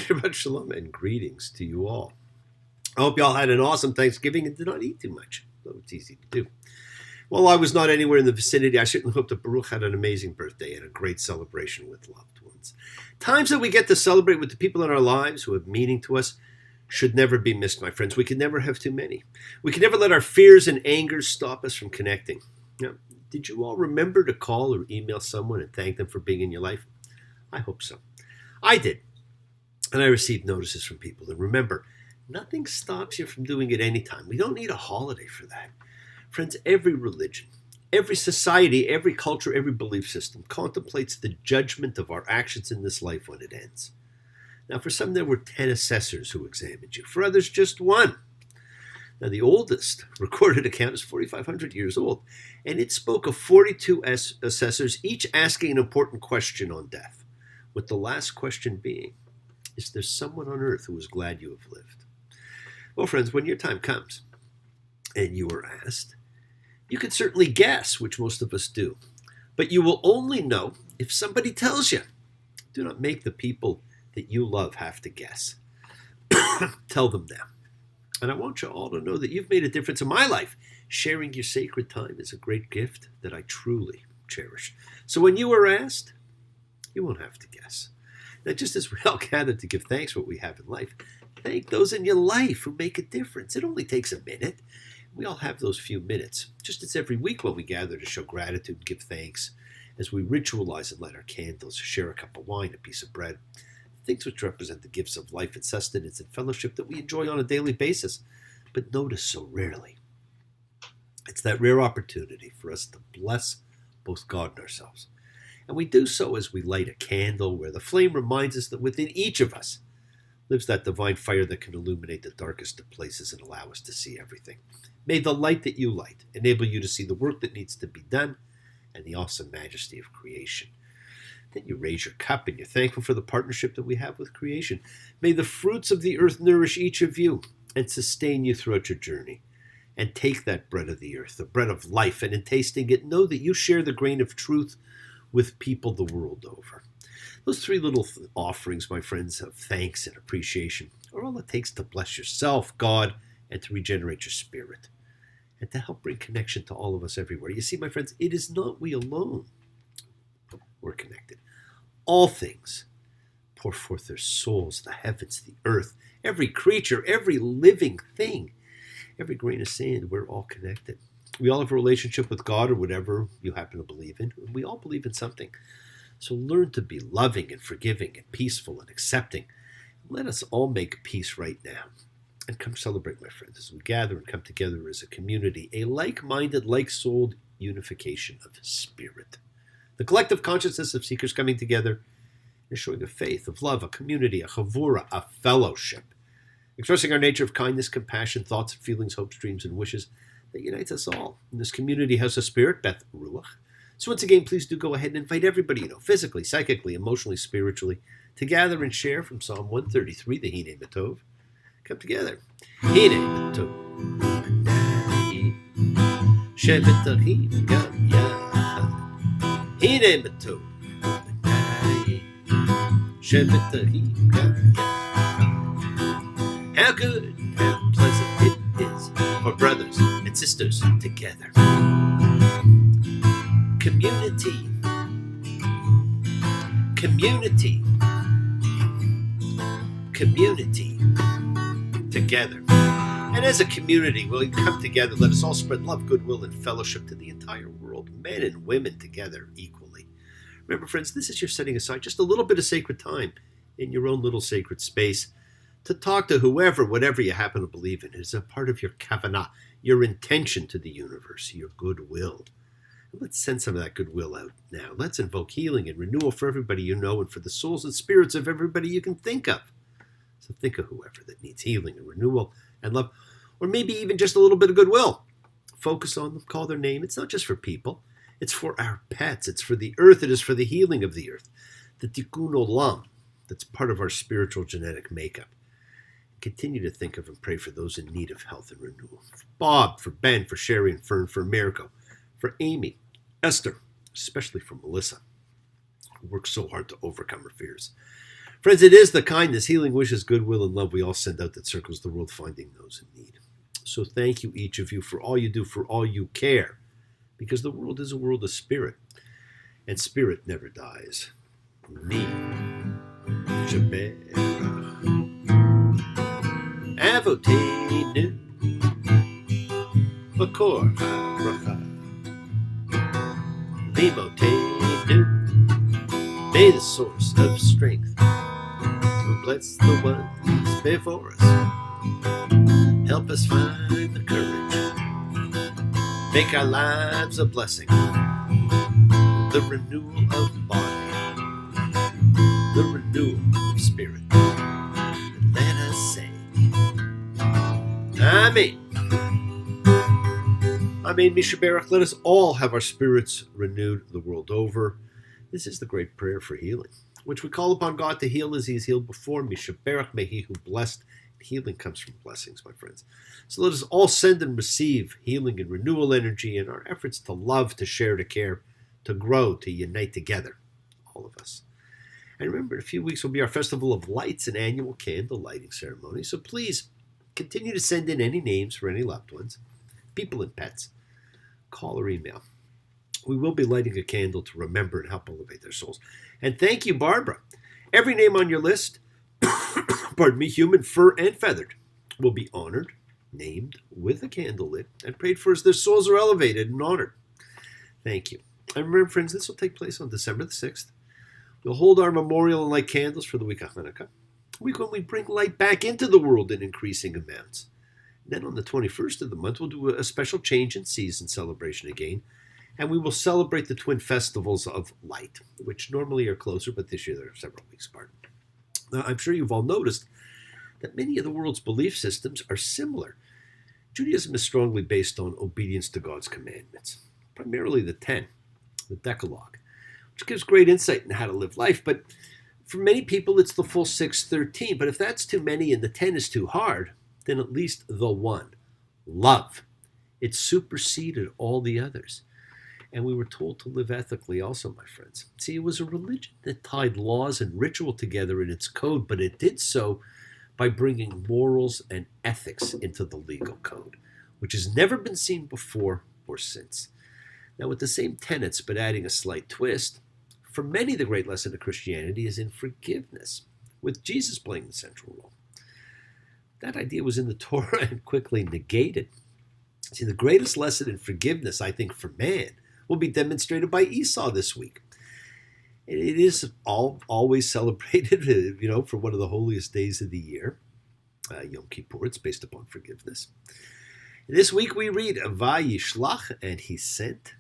Shabbat Shalom and greetings to you all. I hope you all had an awesome Thanksgiving and did not eat too much, though it's easy to do. While I was not anywhere in the vicinity, I certainly hope that Baruch had an amazing birthday and a great celebration with loved ones. Times that we get to celebrate with the people in our lives who have meaning to us should never be missed, my friends. We can never have too many. We can never let our fears and angers stop us from connecting. Now, did you all remember to call or email someone and thank them for being in your life? I hope so. I did. And I received notices from people. And remember, nothing stops you from doing it anytime. We don't need a holiday for that. Friends, every religion, every society, every culture, every belief system contemplates the judgment of our actions in this life when it ends. Now, for some, there were 10 assessors who examined you. For others, just one. Now, the oldest recorded account is 4,500 years old, and it spoke of 42 assessors, each asking an important question on death, with the last question being, is there someone on earth who is glad you have lived? Well, friends, when your time comes and you are asked, you can certainly guess, which most of us do, but you will only know if somebody tells you. Do not make the people that you love have to guess. Tell them now. And I want you all to know that you've made a difference in my life. Sharing your sacred time is a great gift that I truly cherish. So when you are asked, you won't have to guess. Now, just as we all gather to give thanks for what we have in life, thank those in your life who make a difference. It only takes a minute. We all have those few minutes. Just as every week when we gather to show gratitude and give thanks, as we ritualize and light our candles, share a cup of wine, a piece of bread, things which represent the gifts of life and sustenance and fellowship that we enjoy on a daily basis, but notice so rarely. It's that rare opportunity for us to bless both God and ourselves. And we do so as we light a candle where the flame reminds us that within each of us lives that divine fire that can illuminate the darkest of places and allow us to see everything. May the light that you light enable you to see the work that needs to be done and the awesome majesty of creation. Then you raise your cup and you're thankful for the partnership that we have with creation. May the fruits of the earth nourish each of you and sustain you throughout your journey. And take that bread of the earth, the bread of life, and in tasting it, know that you share the grain of truth with people the world over. Those three little offerings, my friends, of thanks and appreciation are all it takes to bless yourself, God, and to regenerate your spirit, and to help bring connection to all of us everywhere. You see, my friends, it is not we alone. We're connected. All things pour forth their souls, the heavens, the earth, every creature, every living thing, every grain of sand, we're all connected. We all have a relationship with God or whatever you happen to believe in. We all believe in something. So learn to be loving and forgiving and peaceful and accepting. Let us all make peace right now. And come celebrate, my friends, as we gather and come together as a community, a like-minded, like-souled unification of spirit. The collective consciousness of seekers coming together is showing a faith, of love, a community, a chavura, a fellowship, expressing our nature of kindness, compassion, thoughts, feelings, hopes, dreams, and wishes that unites us all. In this community house of spirit, Beth Ruach. So once again, please do go ahead and invite everybody you know, physically, psychically, emotionally, spiritually, to gather and share from Psalm 133, the Hine Matov. Come together. Hine Matov. Shevet Ahim Gam Yachad. Hine Matov. Shevet Ahim Gam Yachad. How good, how pleasant it is for brothers and sisters together. Community, community, community, together. And as a community, when we come together, let us all spread love, goodwill, and fellowship to the entire world, men and women together equally. Remember, friends, this is your setting aside just a little bit of sacred time in your own little sacred space to talk to whoever, whatever you happen to believe in. It is a part of your kavanah, your intention to the universe, your goodwill. Let's send some of that goodwill out now. Let's invoke healing and renewal for everybody you know and for the souls and spirits of everybody you can think of. So think of whoever that needs healing and renewal and love, or maybe even just a little bit of goodwill. Focus on them, call their name. It's not just for people. It's for our pets. It's for the earth. It is for the healing of the earth. The tikkun olam, that's part of our spiritual genetic makeup. Continue to think of and pray for those in need of health and renewal. For Bob, for Ben, for Sherry and Fern, for Mirko, for Amy, Esther, especially for Melissa, who works so hard to overcome her fears. Friends, it is the kindness, healing wishes, goodwill, and love we all send out that circles the world, finding those in need. So thank you, each of you, for all you do, for all you care, because the world is a world of spirit, and spirit never dies. Mi Sheberach Avoteinu Makor HaBracha Limotenu. May the source of strength, who bless the ones before us, help us find the courage, make our lives a blessing, the renewal of body, the renewal of spirit. And let us say, Amen. Amen. Mi Sheberach. Let us all have our spirits renewed the world over. This is the great prayer for healing, which we call upon God to heal as he has healed before. Mi Sheberach, may he who blessed. Healing comes from blessings, my friends. So let us all send and receive healing and renewal energy in our efforts to love, to share, to care, to grow, to unite together, all of us. And remember, in a few weeks will be our Festival of Lights and annual candle lighting ceremony. So please continue to send in any names for any loved ones, people and pets. Call or email. We will be lighting a candle to remember and help elevate their souls. And thank you, Barbara. Every name on your list, pardon me, human, fur, and feathered, will be honored, named with a candle lit, and prayed for as their souls are elevated and honored. Thank you. And remember, friends, this will take place on December the 6th. We'll hold our memorial and light candles for the week of Hanukkah, a week when we bring light back into the world in increasing amounts. Then on the 21st of the month, we'll do a special change in season celebration again, and we will celebrate the twin festivals of light, which normally are closer, but this year they're several weeks apart. Now, I'm sure you've all noticed that many of the world's belief systems are similar. Judaism is strongly based on obedience to God's commandments, primarily the 10, the Decalogue, which gives great insight in how to live life. But for many people, it's the full 613. But if that's too many and the 10 is too hard, then at least the one, love. It superseded all the others. And we were told to live ethically also, my friends. See, it was a religion that tied laws and ritual together in its code, but it did so by bringing morals and ethics into the legal code, which has never been seen before or since. Now, with the same tenets, but adding a slight twist, for many the great lesson of Christianity is in forgiveness, with Jesus playing the central role. That idea was in the Torah and quickly negated. See, the greatest lesson in forgiveness, I think, for man, will be demonstrated by Esau this week. It is always celebrated, for one of the holiest days of the year, Yom Kippur. It's based upon forgiveness. This week we read Vayishlach, and he sent.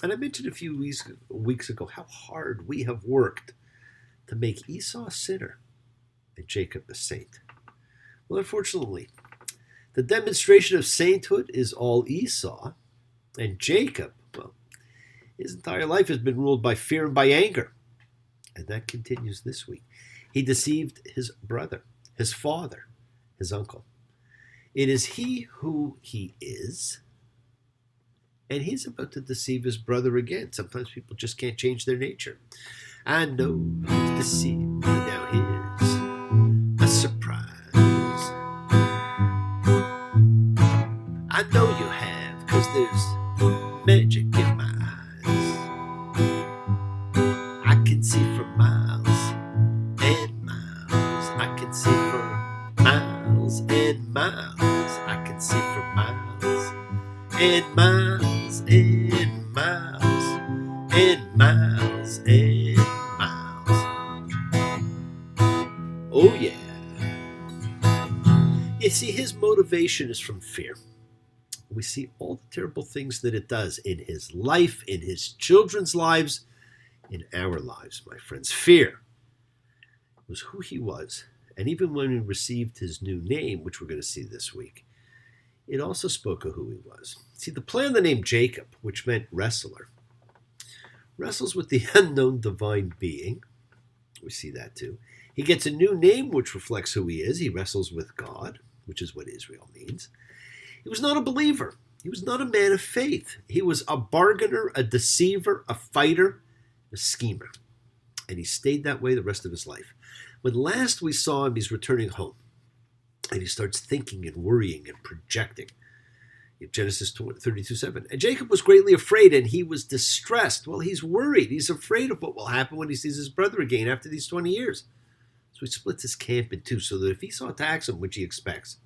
And I mentioned a few weeks ago how hard we have worked to make Esau a sinner and Jacob a saint. Well, unfortunately, the demonstration of sainthood is all Esau, and Jacob, well, his entire life has been ruled by fear and by anger. And that continues this week. He deceived his brother, his father, his uncle. It is he who he is, and he's about to deceive his brother again. Sometimes people just can't change their nature. I know he's deceived me, now here's a surprise. I know you have, 'cause there's magic in my eyes. I can see for miles and miles. I can see for miles and miles. I can see for miles and miles and miles and miles and miles. Oh yeah. You see, his motivation is from fear. We see all the terrible things that it does in his life, in his children's lives, in our lives, my friends. Fear was who he was. And even when he received his new name, which we're going to see this week, it also spoke of who he was. See, the play on the name Jacob, which meant wrestler, wrestles with the unknown divine being. We see that too. He gets a new name, which reflects who he is. He wrestles with God, which is what Israel means. He was not a believer. He was not a man of faith. He was a bargainer, a deceiver, a fighter, a schemer. And he stayed that way the rest of his life. When last we saw him, he's returning home, and he starts thinking and worrying and projecting. In Genesis 32:7. And Jacob was greatly afraid, and he was distressed. Well, he's worried. He's afraid of what will happen when he sees his brother again after these 20 years. So he splits his camp in two, so that if Esau attacks him, which he expects,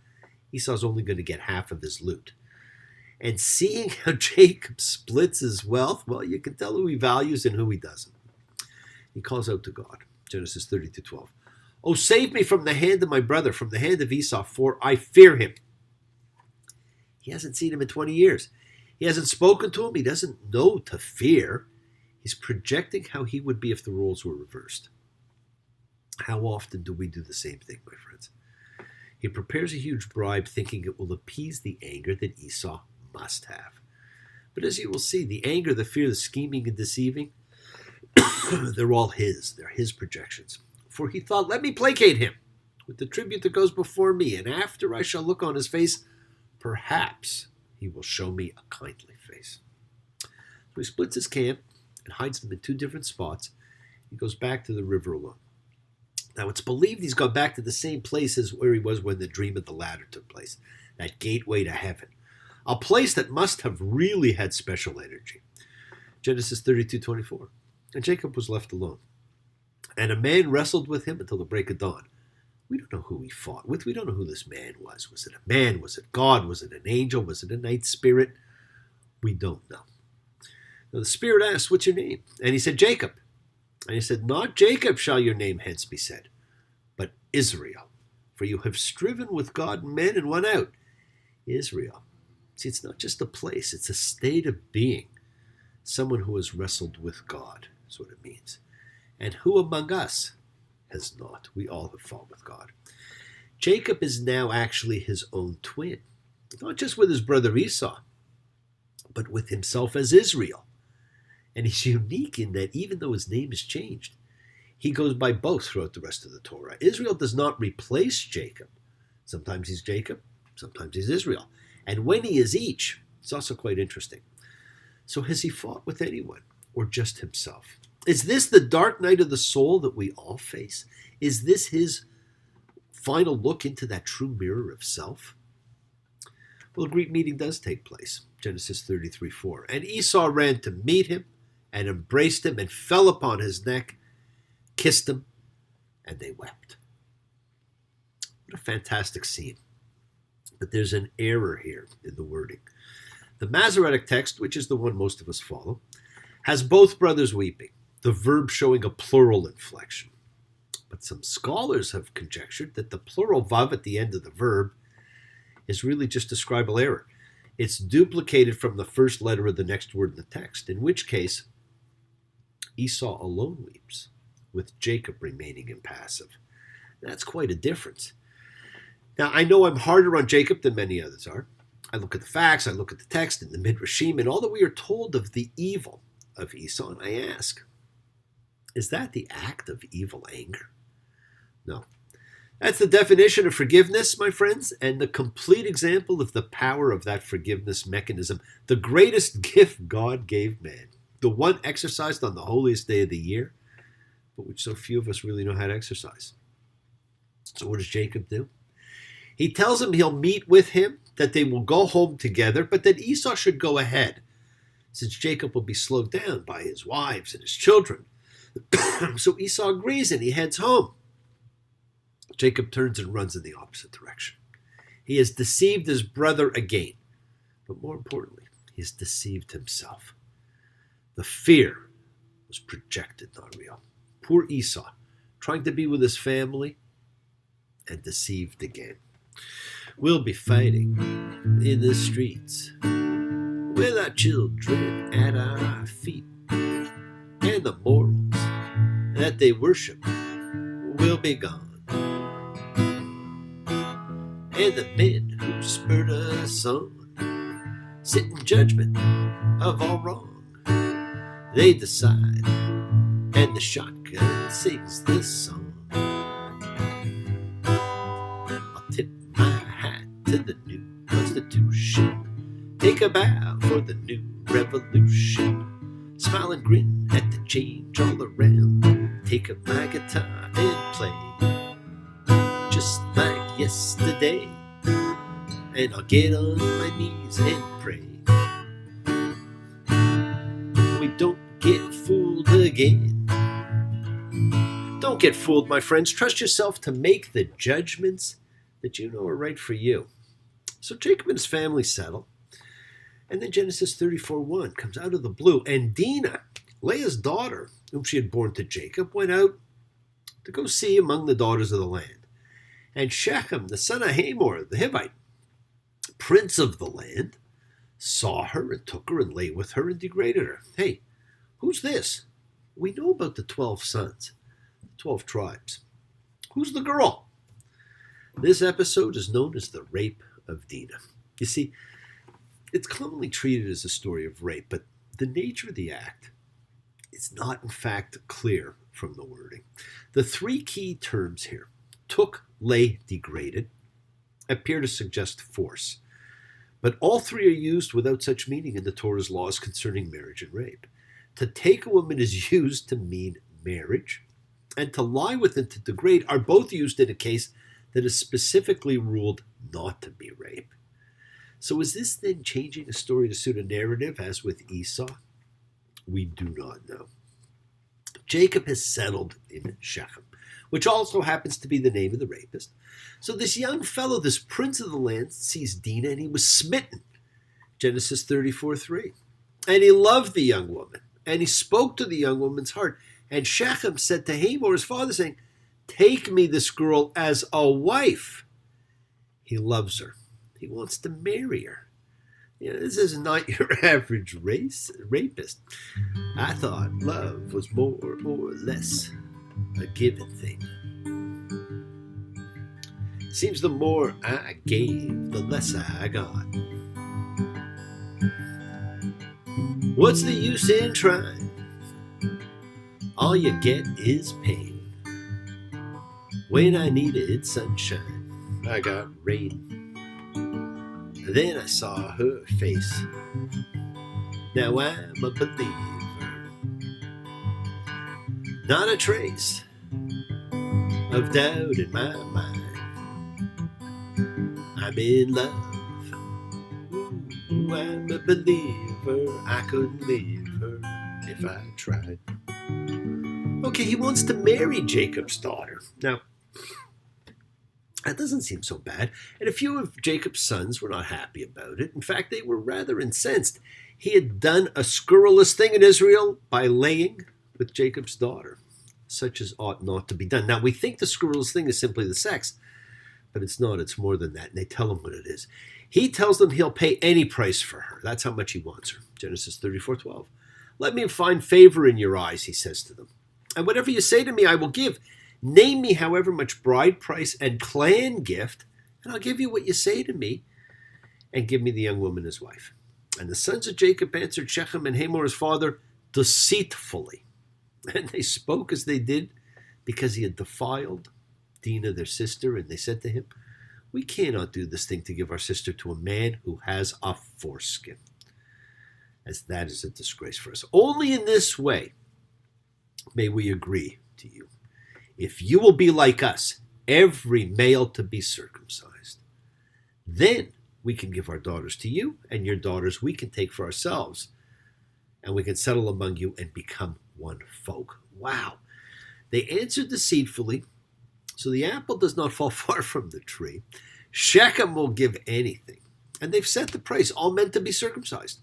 Esau's only going to get half of his loot. And seeing how Jacob splits his wealth, well, you can tell who he values and who he doesn't. He calls out to God. Genesis 32:12. Oh, save me from the hand of my brother, from the hand of Esau, for I fear him. He hasn't seen him in 20 years. He hasn't spoken to him. He doesn't know to fear. He's projecting how he would be if the roles were reversed. How often do we do the same thing, my friends? He prepares a huge bribe thinking it will appease the anger that Esau must have. But as you will see, the anger, the fear, the scheming and deceiving, they're all his. They're his projections. For he thought, let me placate him with the tribute that goes before me, and after I shall look on his face, perhaps he will show me a kindly face. So he splits his camp and hides them in two different spots. He goes back to the river alone. Now it's believed he's gone back to the same place as where he was when the dream of the ladder took place, that gateway to heaven, a place that must have really had special energy. Genesis 32:24. And Jacob was left alone, and a man wrestled with him until the break of dawn. We don't know who he fought with. We don't know who this man was. Was it a man? Was it God? Was it an angel? Was it a night spirit? We don't know. Now the spirit asked, what's your name? And he said, Jacob. And he said, not Jacob shall your name hence be said, but Israel. For you have striven with God and men and won out. Israel. See, it's not just a place. It's a state of being. Someone who has wrestled with God is what it means. And who among us has not? We all have fought with God. Jacob is now actually his own twin, not just with his brother Esau, but with himself as Israel. And he's unique in that even though his name is changed, he goes by both throughout the rest of the Torah. Israel does not replace Jacob. Sometimes he's Jacob, sometimes he's Israel. And when he is each, it's also quite interesting. So has he fought with anyone or just himself? Is this the dark night of the soul that we all face? Is this his final look into that true mirror of self? Well, a great meeting does take place. Genesis 33:4. And Esau ran to meet him and embraced him and fell upon his neck, kissed him, and they wept. What a fantastic scene. But there's an error here in the wording. The Masoretic text, which is the one most of us follow, has both brothers weeping, the verb showing a plural inflection. But some scholars have conjectured that the plural vav at the end of the verb is really just a scribal error. It's duplicated from the first letter of the next word in the text, in which case Esau alone weeps, with Jacob remaining impassive. That's quite a difference. Now, I know I'm harder on Jacob than many others are. I look at the facts, I look at the text and the Midrashim, and all that we are told of the evil of Esau, and I ask, is that the act of evil anger? No. That's the definition of forgiveness, my friends, and the complete example of the power of that forgiveness mechanism, the greatest gift God gave man, the one exercised on the holiest day of the year, but which so few of us really know how to exercise. So what does Jacob do? He tells him he'll meet with him, that they will go home together, but that Esau should go ahead, since Jacob will be slowed down by his wives and his children. So Esau agrees and he heads home. Jacob turns and runs in the opposite direction. He has deceived his brother again, but more importantly, he has deceived himself. The fear was projected, not real. Poor Esau, trying to be with his family and deceived again. We'll be fighting in the streets with our children at our feet, and the morals that they worship will be gone, and the men who spurred us on sit in judgment of all wrong. They decide, and the shotgun sings this song. To the new Constitution, take a bow for the new revolution. Smile and grin at the change all around. Take up my guitar and play just like yesterday, and I'll get on my knees and pray we don't get fooled again. Don't get fooled, my friends. Trust yourself to make the judgments that you know are right for you. So Jacob and his family settle, and then Genesis 34:1 comes out of the blue, and Dinah, Leah's daughter, whom she had borne to Jacob, went out to go see among the daughters of the land. And Shechem, the son of Hamor, the Hivite, prince of the land, saw her and took her and lay with her and degraded her. Hey, who's this? We know about the 12 sons, the 12 tribes. Who's the girl? This episode is known as the rape of Dinah. You see, it's commonly treated as a story of rape, but the nature of the act is not in fact clear from the wording. The three key terms here, took, lay, degraded, appear to suggest force. But all three are used without such meaning in the Torah's laws concerning marriage and rape. To take a woman is used to mean marriage, and to lie with and to degrade are both used in a case that is specifically ruled not to be rape. So is this then changing a story to suit a narrative as with Esau? We do not know. Jacob has settled in Shechem, which also happens to be the name of the rapist. So this young fellow, this prince of the land, sees Dinah and he was smitten. Genesis 34:3. And he loved the young woman, and he spoke to the young woman's heart. And Shechem said to Hamor, his father, saying, take me this girl as a wife. He loves her. He wants to marry her. This is not your average rapist. I thought love was more or less a given thing. Seems the more I gave, the less I got. What's the use in trying? All you get is pain. When I needed sunshine, I got rain. Then I saw her face. Now I'm a believer. Not a trace of doubt in my mind. I'm in love. Ooh, I'm a believer. I couldn't leave her if I tried. Okay, he wants to marry Jacob's daughter. Now, that doesn't seem so bad. And a few of Jacob's sons were not happy about it. In fact, they were rather incensed. He had done a scurrilous thing in Israel by laying with Jacob's daughter, such as ought not to be done. Now, we think the scurrilous thing is simply the sex, but it's not. It's more than that. And they tell him what it is. He tells them he'll pay any price for her. That's how much he wants her. Genesis 34:12. Let me find favor in your eyes, he says to them. And whatever you say to me, I will give. Name me however much bride price and clan gift, and I'll give you what you say to me, and give me the young woman as wife. And the sons of Jacob answered Shechem and Hamor his father deceitfully. And they spoke as they did because he had defiled Dinah their sister. And they said to him, we cannot do this thing to give our sister to a man who has a foreskin, as that is a disgrace for us. Only in this way may we agree to you. If you will be like us, every male to be circumcised, then we can give our daughters to you, and your daughters we can take for ourselves, and we can settle among you and become one folk. Wow. They answered deceitfully, so the apple does not fall far from the tree. Shechem will give anything, and they've set the price, all men to be circumcised.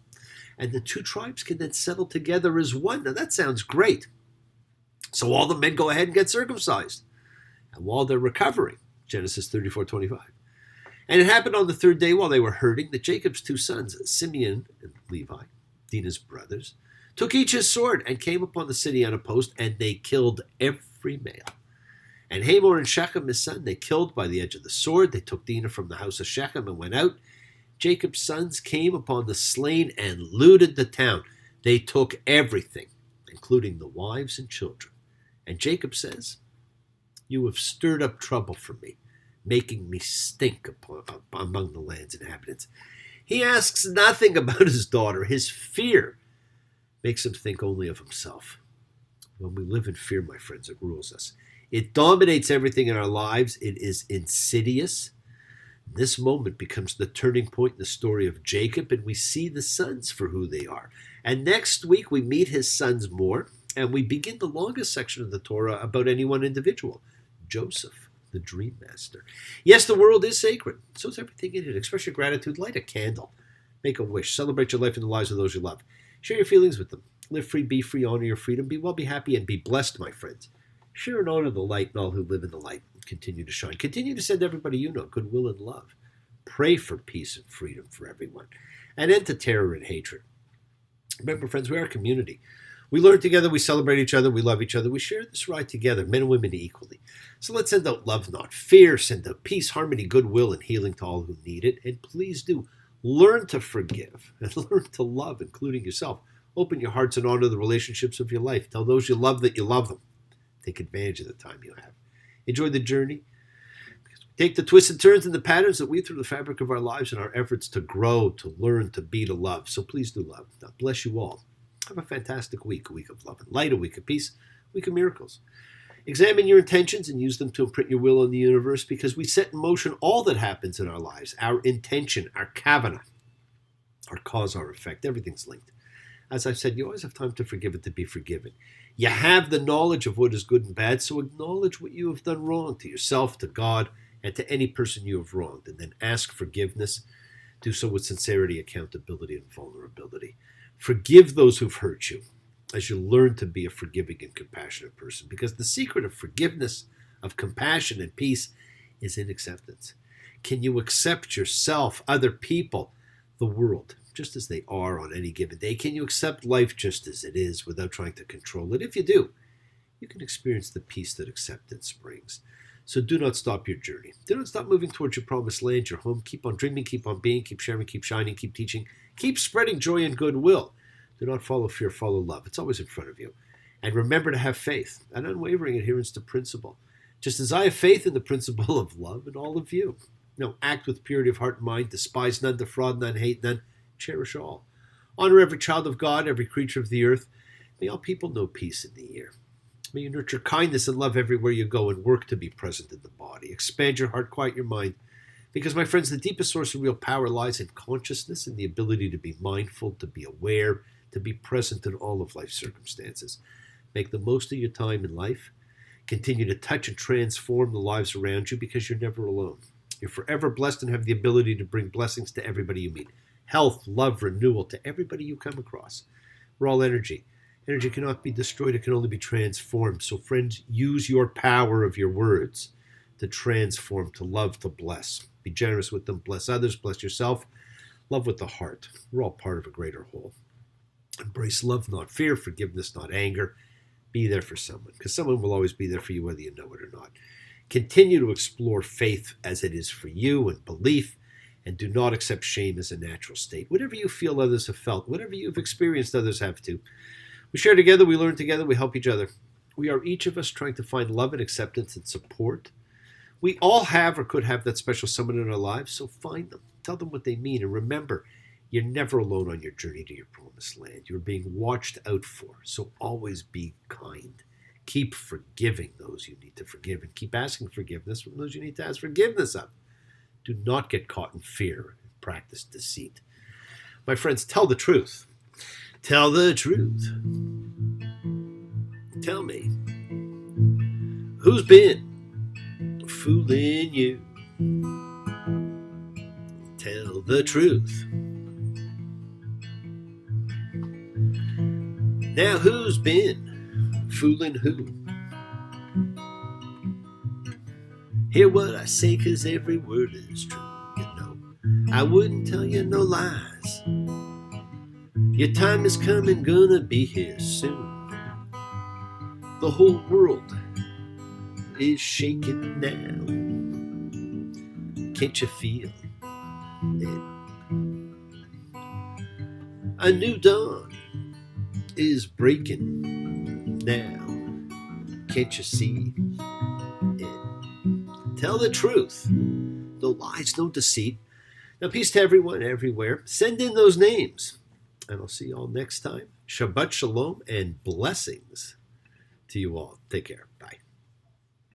And the two tribes can then settle together as one. Now that sounds great. So all the men go ahead and get circumcised. And while they're recovering, Genesis 34:25. And it happened on the third day while they were herding that Jacob's two sons, Simeon and Levi, Dinah's brothers, took each his sword and came upon the city unopposed, and they killed every male. And Hamor and Shechem, his son, they killed by the edge of the sword. They took Dinah from the house of Shechem and went out. Jacob's sons came upon the slain and looted the town. They took everything, including the wives and children. And Jacob says, you have stirred up trouble for me, making me stink among the land's inhabitants. He asks nothing about his daughter. His fear makes him think only of himself. When we live in fear, my friends, it rules us. It dominates everything in our lives. It is insidious. This moment becomes the turning point in the story of Jacob, and we see the sons for who they are. And next week, we meet his sons more, and we begin the longest section of the Torah about any one individual, Joseph, the dream master. Yes, the world is sacred. So is everything in it. Express your gratitude. Light a candle. Make a wish. Celebrate your life and the lives of those you love. Share your feelings with them. Live free, be free, honor your freedom. Be well, be happy, and be blessed, my friends. Share and honor the light and all who live in the light. Continue to shine. Continue to send everybody you know goodwill and love. Pray for peace and freedom for everyone. And end to terror and hatred. Remember, friends, we are a community. We learn together, we celebrate each other, we love each other, we share this ride together, men and women equally. So let's send out love, not fear, send out peace, harmony, goodwill, and healing to all who need it. And please do learn to forgive and learn to love, including yourself. Open your hearts and honor the relationships of your life. Tell those you love that you love them. Take advantage of the time you have. Enjoy the journey. Take the twists and turns and the patterns that weave through the fabric of our lives in our efforts to grow, to learn, to be, to love. So please do love. God bless you all. Have a fantastic week, a week of love and light, a week of peace, a week of miracles. Examine your intentions and use them to imprint your will on the universe, because we set in motion all that happens in our lives. Our intention, our kavanah, our cause, our effect, everything's linked. As I've said, you always have time to forgive and to be forgiven. You have the knowledge of what is good and bad, so acknowledge what you have done wrong to yourself, to God, and to any person you have wronged, and then ask forgiveness. Do so with sincerity, accountability, and vulnerability. Forgive those who've hurt you as you learn to be a forgiving and compassionate person, because the secret of forgiveness, of compassion and peace is in acceptance. Can you accept yourself, other people, the world, just as they are on any given day? Can you accept life just as it is without trying to control it? If you do, you can experience the peace that acceptance brings. So do not stop your journey. Do not stop moving towards your promised land, your home. Keep on dreaming, keep on being, keep sharing, keep shining, keep teaching, keep spreading joy and goodwill. Do not follow fear, follow love. It's always in front of you. And remember to have faith, an unwavering adherence to principle, just as I have faith in the principle of love in all of you. Now, act with purity of heart and mind, despise none, defraud none, hate none, cherish all. Honor every child of God, every creature of the earth. May all people know peace in the year. May you nurture kindness and love everywhere you go and work to be present in the body. Expand your heart, quiet your mind. Because, my friends, the deepest source of real power lies in consciousness and the ability to be mindful, to be aware, to be present in all of life's circumstances. Make the most of your time in life. Continue to touch and transform the lives around you, because you're never alone. You're forever blessed and have the ability to bring blessings to everybody you meet. Health, love, renewal to everybody you come across. We're all energy. Energy cannot be destroyed. It can only be transformed. So, friends, use your power of your words to transform, to love, to bless. Be generous with them. Bless others. Bless yourself. Love with the heart. We're all part of a greater whole. Embrace love, not fear. Forgiveness, not anger. Be there for someone, because someone will always be there for you whether you know it or not. Continue to explore faith as it is for you and belief, and do not accept shame as a natural state. Whatever you feel others have felt, whatever you've experienced others have too. We share together, we learn together, we help each other. We are each of us trying to find love and acceptance and support. We all have or could have that special someone in our lives, so find them. Tell them what they mean, and remember, you're never alone on your journey to your promised land. You're being watched out for, so always be kind. Keep forgiving those you need to forgive, and keep asking forgiveness from those you need to ask forgiveness of. Do not get caught in fear and practice deceit. My friends, tell the truth. Tell the truth. Tell me, who's been fooling you? Tell the truth. Now who's been fooling who? Hear what I say, 'cause every word is true. You know, I wouldn't tell you no lies. Your time is coming, gonna be here soon. The whole world is shaking now. Can't you feel it? A new dawn is breaking now. Can't you see it? Tell the truth. No lies, no deceit. Now, peace to everyone, everywhere. Send in those names. And I'll see you all next time. Shabbat shalom and blessings to you all. Take care. Bye.